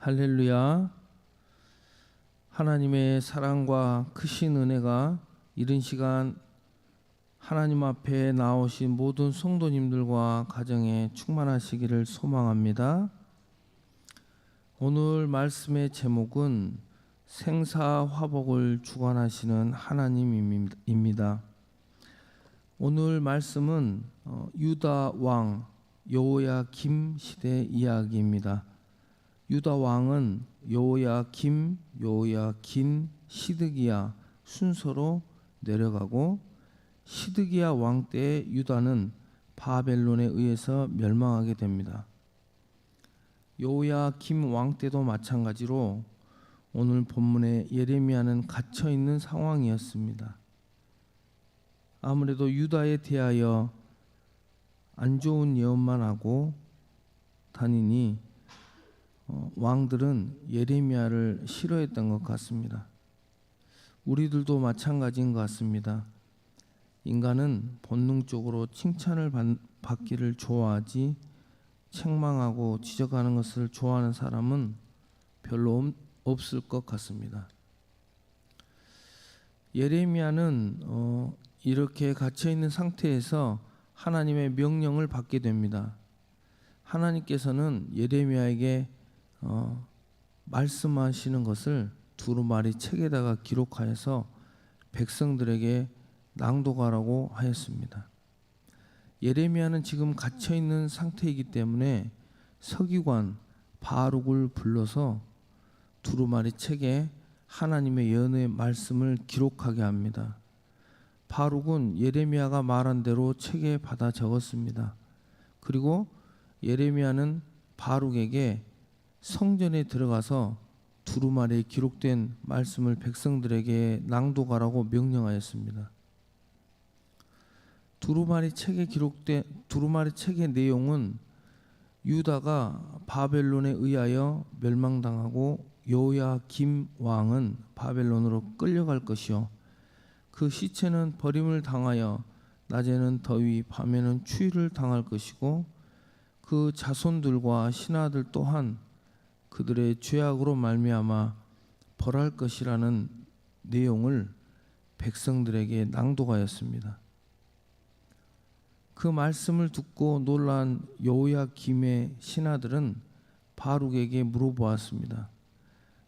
할렐루야. 하나님의 사랑과 크신 은혜가 이른 시간 하나님 앞에 나오신 모든 성도님들과 가정에 충만하시기를 소망합니다. 오늘 말씀의 제목은 생사화복을 주관하시는 하나님입니다. 오늘 말씀은 유다 왕 여호야김 시대 이야기입니다. 유다 왕은 여호야김, 여호야긴, 시드기야 순서로 내려가고 시드기야 왕 때 유다는 바벨론에 의해서 멸망하게 됩니다. 여호야김 왕 때도 마찬가지로 오늘 본문의 예레미야는 갇혀 있는 상황이었습니다. 아무래도 유다에 대하여 안 좋은 예언만 하고 다니니 왕들은 예레미야를 싫어했던 것 같습니다. 우리들도 마찬가지인 것 같습니다. 인간은 본능적으로 칭찬을 받기를 좋아하지 책망하고 지적하는 것을 좋아하는 사람은 별로 없을 것 같습니다. 예레미야는 이렇게 갇혀있는 상태에서 하나님의 명령을 받게 됩니다. 하나님께서는 예레미야에게 말씀하시는 것을 두루마리 책에다가 기록하여서 백성들에게 낭독하라고 하였습니다. 예레미야는 지금 갇혀있는 상태이기 때문에 서기관 바룩을 불러서 두루마리 책에 하나님의 예언의 말씀을 기록하게 합니다. 바룩은 예레미야가 말한 대로 책에 받아 적었습니다. 그리고 예레미야는 바룩에게 성전에 들어가서 두루마리에 기록된 말씀을 백성들에게 낭독하라고 명령하였습니다. 두루마리 책의 내용은 유다가 바벨론에 의하여 멸망당하고 여호야김 왕은 바벨론으로 끌려갈 것이요 그 시체는 버림을 당하여 낮에는 더위 밤에는 추위를 당할 것이고 그 자손들과 신하들 또한 그들의 죄악으로 말미암아 벌할 것이라는 내용을 백성들에게 낭독하였습니다. 그 말씀을 듣고 놀란 여호야김의 신하들은 바룩에게 물어보았습니다.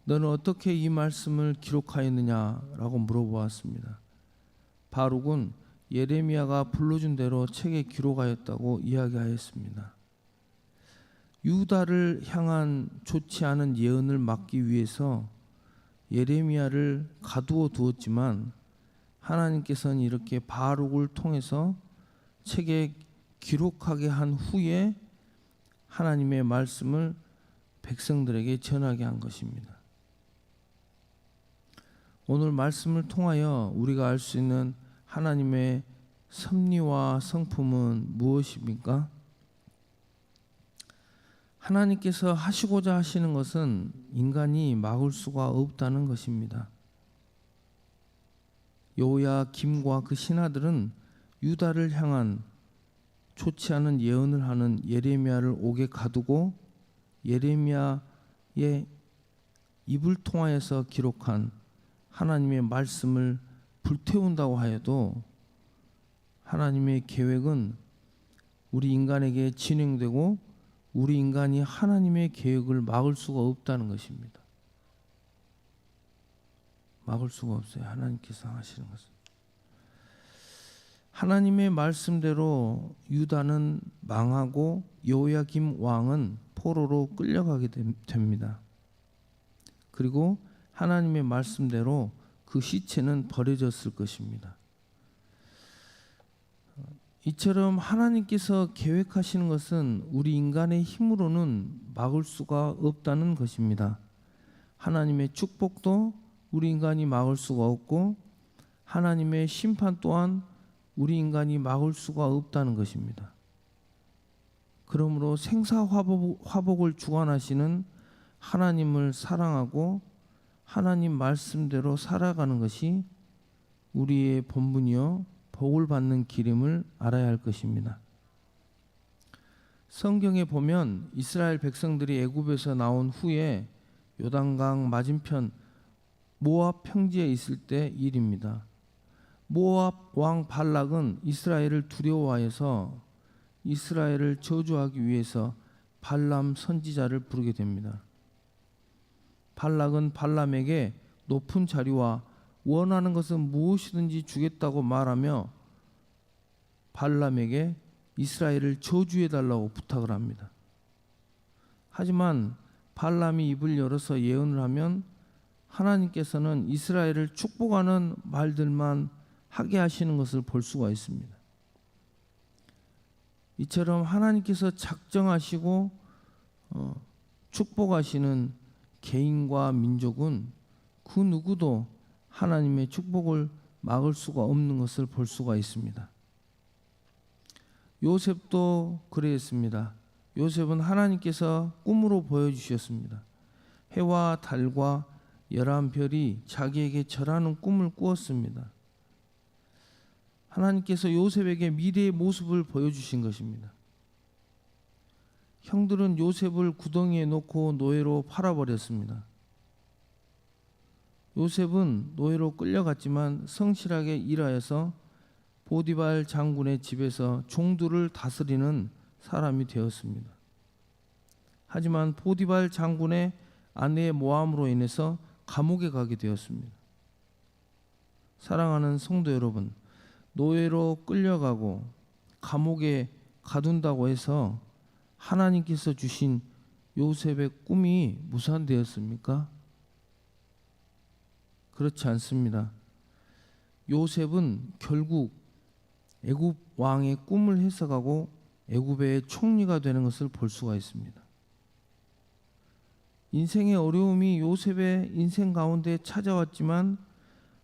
너는 어떻게 이 말씀을 기록하였느냐라고 물어보았습니다. 바룩은 예레미야가 불러준 대로 책에 기록하였다고 이야기하였습니다. 유다를 향한 좋지 않은 예언을 막기 위해서 예레미야를 가두어 두었지만 하나님께서는 이렇게 바룩을 통해서 책에 기록하게 한 후에 하나님의 말씀을 백성들에게 전하게 한 것입니다. 오늘 말씀을 통하여 우리가 알 수 있는 하나님의 섭리와 성품은 무엇입니까? 하나님께서 하시고자 하시는 것은 인간이 막을 수가 없다는 것입니다. 여호야김과 그 신하들은 유다를 향한 좋지 않은 예언을 하는 예레미야를 옥에 가두고 예레미야의 입을 통하여서 기록한 하나님의 말씀을 불태운다고 하여도 하나님의 계획은 우리 인간에게 진행되고 우리 인간이 하나님의 계획을 막을 수가 없다는 것입니다. 막을 수가 없어요. 하나님께서 하시는 것은. 하나님의 말씀대로 유다는 망하고 여호야김 왕은 포로로 끌려가게 됩니다. 그리고 하나님의 말씀대로 그 시체는 버려졌을 것입니다. 이처럼 하나님께서 계획하시는 것은 우리 인간의 힘으로는 막을 수가 없다는 것입니다. 하나님의 축복도 우리 인간이 막을 수가 없고 하나님의 심판 또한 우리 인간이 막을 수가 없다는 것입니다. 그러므로 생사화복을 주관하시는 하나님을 사랑하고 하나님 말씀대로 살아가는 것이 우리의 본분이요 복을 받는 길임을 알아야 할 것입니다. 성경에 보면 이스라엘 백성들이 애굽에서 나온 후에 요단강 맞은편 모압 평지에 있을 때 일입니다. 모압 왕 발락은 이스라엘을 두려워하여서 이스라엘을 저주하기 위해서 발람 선지자를 부르게 됩니다. 발락은 발람에게 높은 자리와 원하는 것은 무엇이든지 주겠다고 말하며 발람에게 이스라엘을 저주해달라고 부탁을 합니다. 하지만 발람이 입을 열어서 예언을 하면 하나님께서는 이스라엘을 축복하는 말들만 하게 하시는 것을 볼 수가 있습니다. 이처럼 하나님께서 작정하시고 축복하시는 개인과 민족은 그 누구도 하나님의 축복을 막을 수가 없는 것을 볼 수가 있습니다. 요셉도 그랬습니다. 요셉은 하나님께서 꿈으로 보여주셨습니다. 해와 달과 11별이 자기에게 절하는 꿈을 꾸었습니다. 하나님께서 요셉에게 미래의 모습을 보여주신 것입니다. 형들은 요셉을 구덩이에 놓고 노예로 팔아버렸습니다. 요셉은 노예로 끌려갔지만 성실하게 일하여서 보디발 장군의 집에서 종들을 다스리는 사람이 되었습니다. 하지만 보디발 장군의 아내의 모함으로 인해서 감옥에 가게 되었습니다. 사랑하는 성도 여러분, 노예로 끌려가고 감옥에 가둔다고 해서 하나님께서 주신 요셉의 꿈이 무산되었습니까? 그렇지 않습니다. 요셉은 결국 애굽 왕의 꿈을 해석하고 애굽의 총리가 되는 것을 볼 수가 있습니다. 인생의 어려움이 요셉의 인생 가운데 찾아왔지만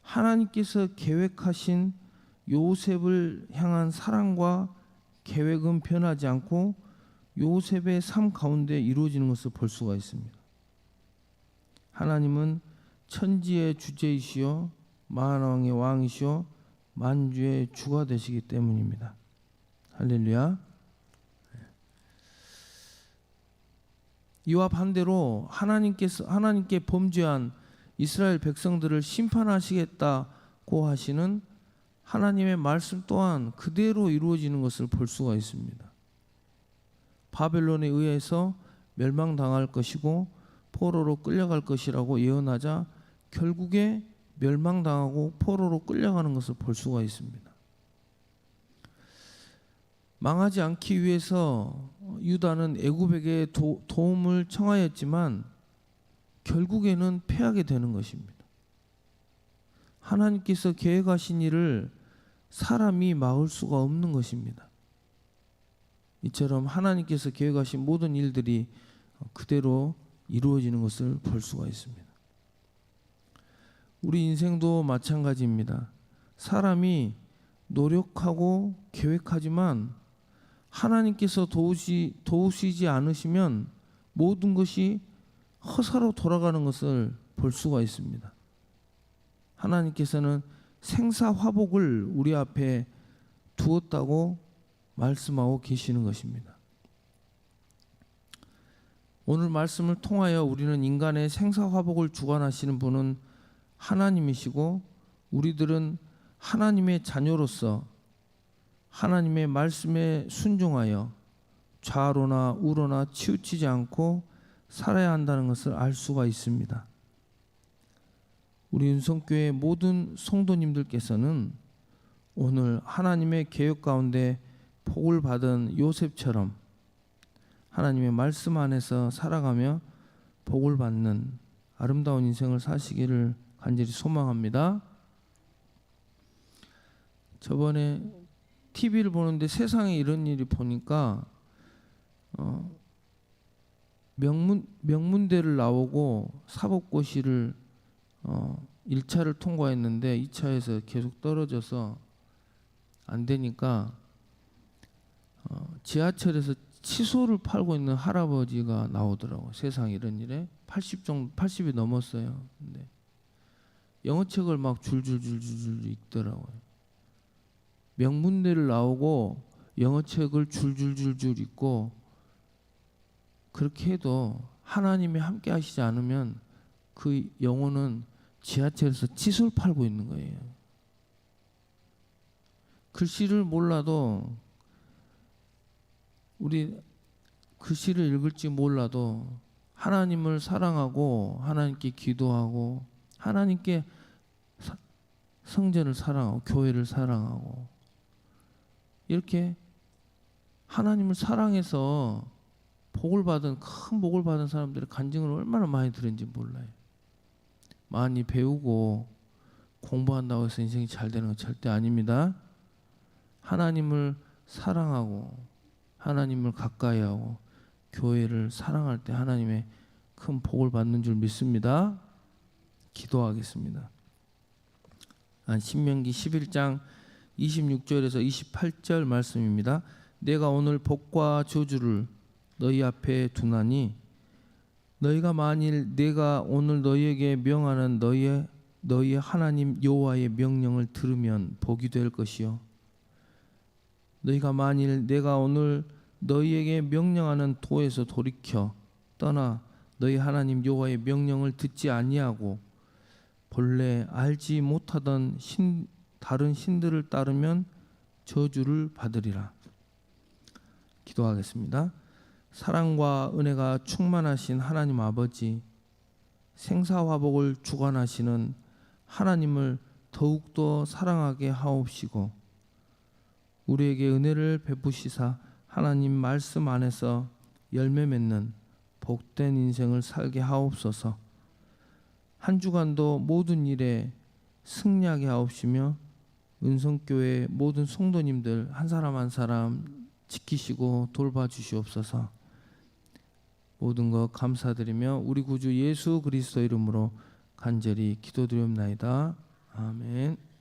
하나님께서 계획하신 요셉을 향한 사랑과 계획은 변하지 않고 요셉의 삶 가운데 이루어지는 것을 볼 수가 있습니다. 하나님은 천지의 주제이시오 만왕의 왕이시오 만주의 주가 되시기 때문입니다. 할렐루야. 이와 반대로 하나님께 범죄한 이스라엘 백성들을 심판하시겠다고 하시는 하나님의 말씀 또한 그대로 이루어지는 것을 볼 수가 있습니다. 바벨론에 의해서 멸망당할 것이고 포로로 끌려갈 것이라고 예언하자 결국에 멸망당하고 포로로 끌려가는 것을 볼 수가 있습니다. 망하지 않기 위해서 유다는 애굽에게 도움을 청하였지만 결국에는 패하게 되는 것입니다. 하나님께서 계획하신 일을 사람이 막을 수가 없는 것입니다. 이처럼 하나님께서 계획하신 모든 일들이 그대로 이루어지는 것을 볼 수가 있습니다. 우리 인생도 마찬가지입니다. 사람이 노력하고 계획하지만 하나님께서 도우시지 않으시면 모든 것이 허사로 돌아가는 것을 볼 수가 있습니다. 하나님께서는 생사화복을 우리 앞에 두었다고 말씀하고 계시는 것입니다. 오늘 말씀을 통하여 우리는 인간의 생사화복을 주관하시는 분은 하나님이시고 우리들은 하나님의 자녀로서 하나님의 말씀에 순종하여 좌로나 우로나 치우치지 않고 살아야 한다는 것을 알 수가 있습니다. 우리 은성교회 모든 성도님들께서는 오늘 하나님의 계획 가운데 복을 받은 요셉처럼 하나님의 말씀 안에서 살아가며 복을 받는 아름다운 인생을 사시기를 간절히 소망합니다. 저번에 TV를 보는데 세상에 이런 일이 보니까 명문대를 나오고 사법고시를 1차를 통과했는데 2차에서 계속 떨어져서 안 되니까 지하철에서 칫솔을 팔고 있는 할아버지가 나오더라고요. 세상에 이런 일에 80이 넘었어요. 근데 영어책을 막 줄줄줄줄 읽더라고요. 명문대를 나오고 영어책을 줄줄줄줄 읽고 그렇게 해도 하나님이 함께 하시지 않으면 그 영혼은 지하철에서 칫솔 팔고 있는 거예요. 글씨를 몰라도, 우리 글씨를 읽을지 몰라도 하나님을 사랑하고 하나님께 기도하고 하나님께 성전을 사랑하고 교회를 사랑하고 이렇게 하나님을 사랑해서 큰 복을 받은 사람들의 간증을 얼마나 많이 들은지 몰라요. 많이 배우고 공부한다고 해서 인생이 잘 되는 건 절대 아닙니다. 하나님을 사랑하고 하나님을 가까이하고 교회를 사랑할 때 하나님의 큰 복을 받는 줄 믿습니다. 기도하겠습니다. 신명기 11장 26절에서 28절 말씀입니다. 내가 오늘 복과 저주를 너희 앞에 두나니 너희가 만일 내가 오늘 너희에게 명하는 너희의 하나님 여호와의 명령을 들으면 복이 될 것이요 너희가 만일 내가 오늘 너희에게 명령하는 도에서 돌이켜 떠나 너희 하나님 여호와의 명령을 듣지 아니하고 본래 알지 못하던 다른 신들을 따르면 저주를 받으리라. 기도하겠습니다. 사랑과 은혜가 충만하신 하나님 아버지, 생사화복을 주관하시는 하나님을 더욱더 사랑하게 하옵시고 우리에게 은혜를 베푸시사 하나님 말씀 안에서 열매 맺는 복된 인생을 살게 하옵소서. 한 주간도 모든 일에 승리하게 하옵시며 은성교회 모든 성도님들 한 사람 한 사람 지키시고 돌봐주시옵소서. 모든 것 감사드리며 우리 구주 예수 그리스도 이름으로 간절히 기도드리옵나이다. 아멘.